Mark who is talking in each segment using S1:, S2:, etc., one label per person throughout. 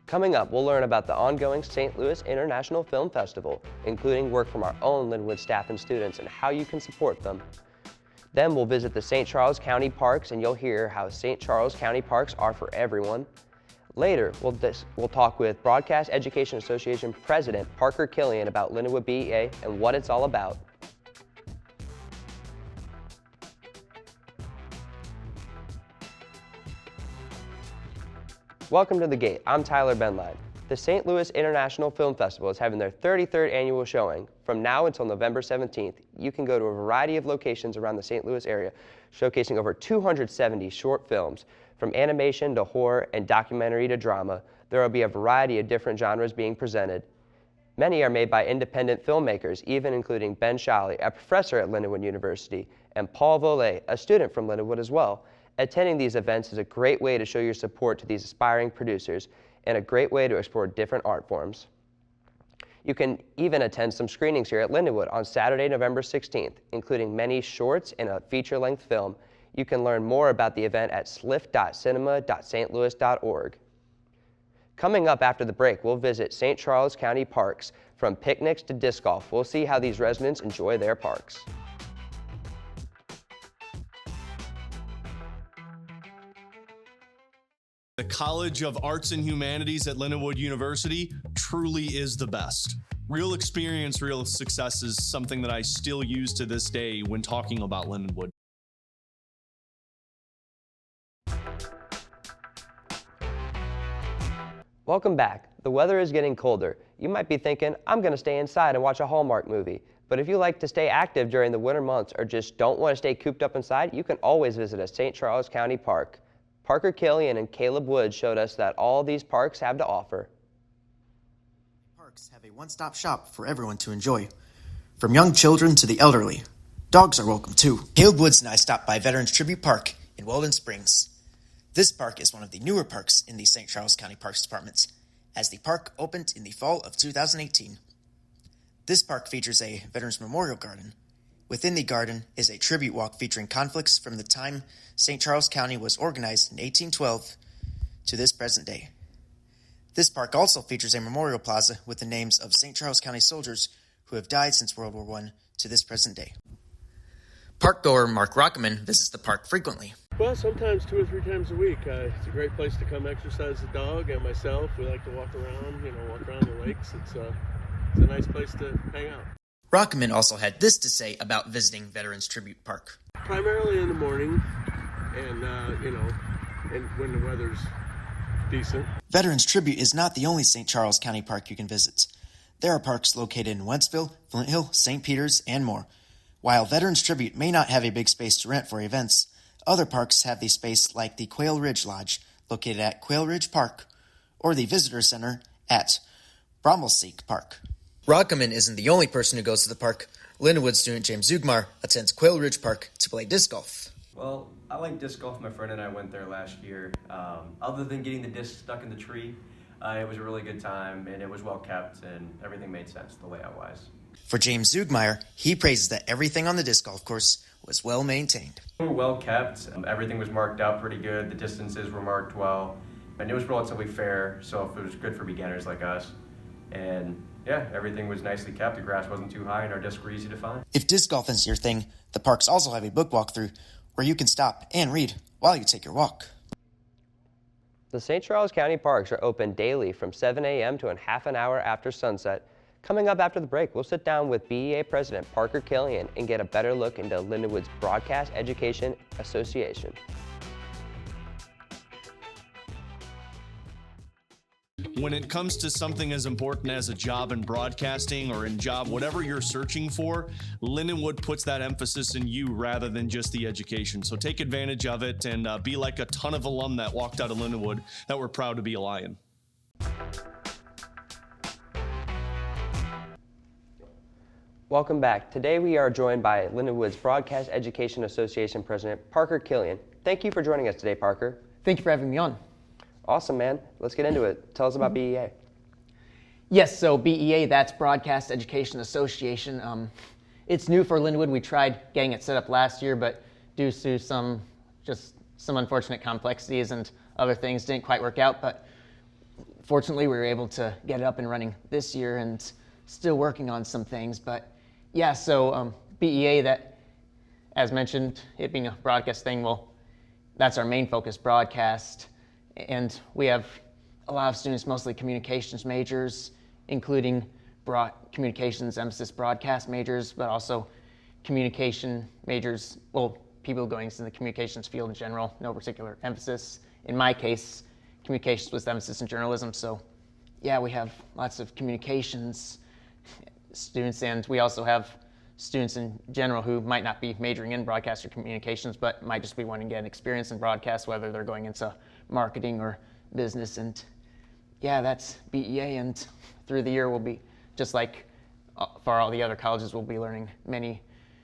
S1: Coming up, we'll learn about the ongoing St. Louis International Film Festival, including work from our own Lindenwood staff and students and how you can support them. Then we'll visit the St. Charles County Parks and you'll hear how St. Charles County Parks are for everyone. Later, we'll talk with Broadcast Education Association President Parker Kilen about Lindenwood BEA and what it's all about. Welcome to The Gate. I'm Tyler Benline. The St. Louis International Film Festival is having their 33rd annual showing. From now until November 17th, you can go to a variety of locations around the St. Louis area, showcasing over 270 short films. From animation to horror and documentary to drama, there will be a variety of different genres being presented. Many are made by independent filmmakers, even including Ben Shally, a professor at Lindenwood University, and Paul Volet, a student from Lindenwood as well. Attending these events is a great way to show your support to these aspiring producers and a great way to explore different art forms. You can even attend some screenings here at Lindenwood on Saturday, November 16th, including many shorts and a feature-length film. You can learn more about the event at slift.cinema.stlouis.org. Coming up after the break, we'll visit St. Charles County Parks. From picnics to disc golf, we'll see how these residents enjoy their parks.
S2: The College of Arts and Humanities at Lindenwood University truly is the best. Real experience, real success is something that I still use to this day when talking about Lindenwood.
S1: Welcome back. The weather is getting colder. You might be thinking, I'm going to stay inside and watch a Hallmark movie. But if you like to stay active during the winter months or just don't want to stay cooped up inside, you can always visit a St. Charles County Park. Parker Kilen and Caleb Wood showed us that all these parks have to offer.
S3: Parks have a one-stop shop for everyone to enjoy. From young children to the elderly. Dogs are welcome too. Caleb Woods and I stopped by Veterans Tribute Park in Weldon Springs. This park is one of the newer parks in the St. Charles County Parks Department, as the park opened in the fall of 2018. This park features a Veterans Memorial Garden. Within the garden is a tribute walk featuring conflicts from the time St. Charles County was organized in 1812 to this present day. This park also features a memorial plaza with the names of St. Charles County soldiers who have died since World War I to this present day. Park goer Mark Rockman visits the park frequently.
S4: Well, sometimes 2 or 3 times a week. It's a great place to come exercise the dog and myself. We like to walk around the lakes. It's a nice place to hang out.
S3: Rockman also had this to say about visiting Veterans Tribute Park.
S4: Primarily in the morning and when the weather's decent.
S3: Veterans Tribute is not the only St. Charles County Park you can visit. There are parks located in Wentzville, Flint Hill, St. Peters, and more. While Veterans Tribute may not have a big space to rent for events, other parks have the space like the Quail Ridge Lodge, located at Quail Ridge Park, or the Visitor Center at Brommelseek Park. Rockman isn't the only person who goes to the park. Lindenwood student James Zugmar attends Quail Ridge Park to play disc golf.
S5: Well, I like disc golf. My friend and I went there last year. Other than getting the disc stuck in the tree, it was a really good time, and it was well kept, and everything made sense the layout-wise.
S3: For James Zugmeyer, he praises that everything on the disc golf course was well maintained.
S5: We were well kept. Everything was marked out pretty good. The distances were marked well, and it was relatively fair, so it was good for beginners like us. And yeah, everything was nicely kept. The grass wasn't too high, and our discs were easy to find.
S3: If disc golf is your thing, the parks also have a book walkthrough where you can stop and read while you take your walk.
S1: The St. Charles County Parks are open daily from 7 a.m. to a half an hour after sunset. Coming up after the break, we'll sit down with BEA President Parker Kilen and get a better look into Lindenwood's Broadcast Education Association.
S2: When it comes to something as important as a job in broadcasting or in job, whatever you're searching for, Lindenwood puts that emphasis in you rather than just the education. So take advantage of it and be like a ton of alum that walked out of Lindenwood that were proud to be a Lion.
S1: Welcome back. Today we are joined by Lindenwood's Broadcast Education Association President Parker Kilen. Thank you for joining us today, Parker.
S6: Thank you for having me on.
S1: Awesome, man. Let's get into it. Tell us about BEA.
S6: Yes, so BEA, that's Broadcast Education Association. It's new for Lindenwood. We tried getting it set up last year, but due to some unfortunate complexities and other things, didn't quite work out. But fortunately, we were able to get it up and running this year and still working on some things. But yeah, so BEA, that, as mentioned, it being a broadcast thing, well, that's our main focus, broadcast. And we have a lot of students, mostly communications majors, including communications emphasis broadcast majors, but also communication majors, well, people going into the communications field in general, no particular emphasis. In my case, communications was the emphasis in journalism, so yeah, we have lots of communications students, and we also have students in general who might not be majoring in broadcast or communications, but might just be wanting to get an experience in broadcast, whether they're going into marketing or business. And yeah, that's BEA, and through the year we'll be, just like for all the other colleges, we'll be learning many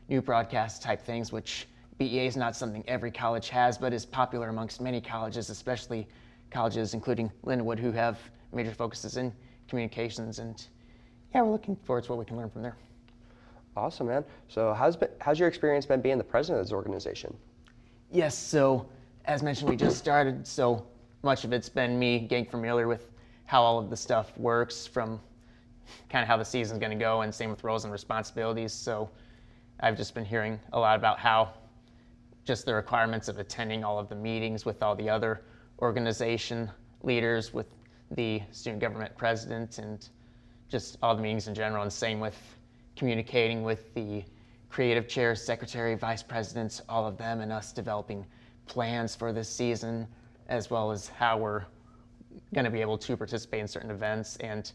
S6: new broadcast type things, which BEA is not something every college has, but is popular amongst many colleges, especially colleges including Lindenwood, who have major focuses in communications. And yeah, we're looking forward to what we can learn from there.
S1: Awesome, man. So how's your experience been being the president of this organization?
S6: Yes, so as mentioned, we just started, so much of it's been me getting familiar with how all of the stuff works, from kind of how the season's going to go, and same with roles and responsibilities. So I've just been hearing a lot about how just the requirements of attending all of the meetings with all the other organization leaders, with the student government president, and just all the meetings in general, and same with communicating with the creative chair, secretary, vice presidents, all of them, and us developing plans for this season, as well as how we're going to be able to participate in certain events and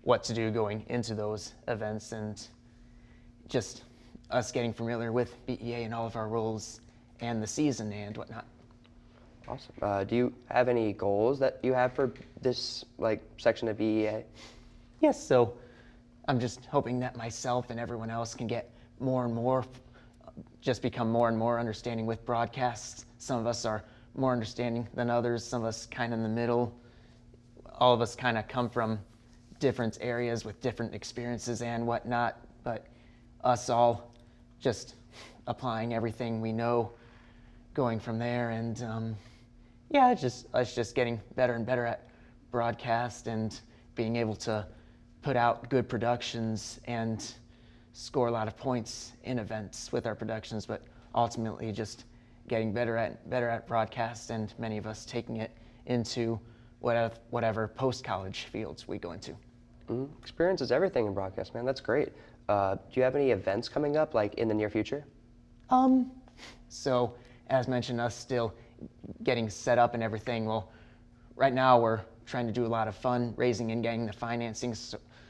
S6: what to do going into those events, and just us getting familiar with BEA and all of our roles and the season and whatnot.
S1: Awesome. Do you have any goals that you have for this section of BEA?
S6: Yes, so I'm just hoping that myself and everyone else can get more and more, just become more and more understanding with broadcasts. Some of us are more understanding than others, some of us kind of in the middle. All of us kind of come from different areas with different experiences and whatnot, but us all just applying everything we know, going from there. And yeah, us just getting better and better at broadcast and being able to put out good productions and score a lot of points in events with our productions, but ultimately just getting better at broadcast, and many of us taking it into whatever post-college fields we go into.
S1: Experience is everything in broadcast, man. That's great. Do you have any events coming up in the near future?
S6: So as mentioned, us still getting set up and everything. Well, right now we're trying to do a lot of fundraising and getting the financing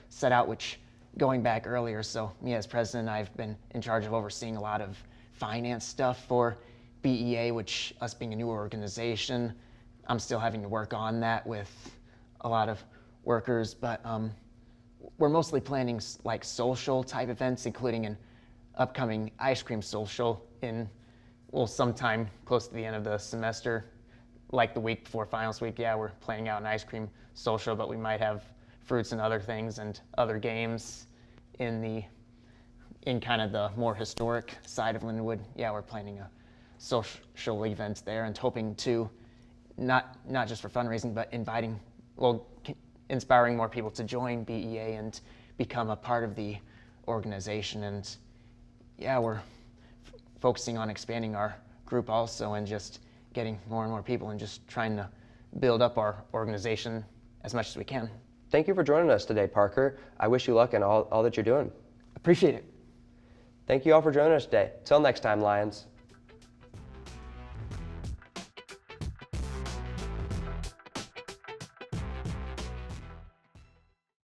S6: set out, which going back earlier, so me as president, I've been in charge of overseeing a lot of finance stuff for BEA, which, us being a new organization, I'm still having to work on that with a lot of workers, but we're mostly planning social type events, including an upcoming ice cream social sometime close to the end of the semester, like the week before finals week. Yeah, we're planning out an ice cream social, but we might have fruits and other things and other games in kind of the more historic side of Lindenwood. Yeah, we're planning a social event there, and hoping to not just for fundraising, but inspiring more people to join BEA and become a part of the organization. And yeah, we're focusing on expanding our group also, and just getting more and more people, and just trying to build up our organization as much as we can.
S1: Thank you for joining us today, Parker. I wish you luck in all that you're doing.
S6: Appreciate it.
S1: Thank you all for joining us today. Till next time, Lions.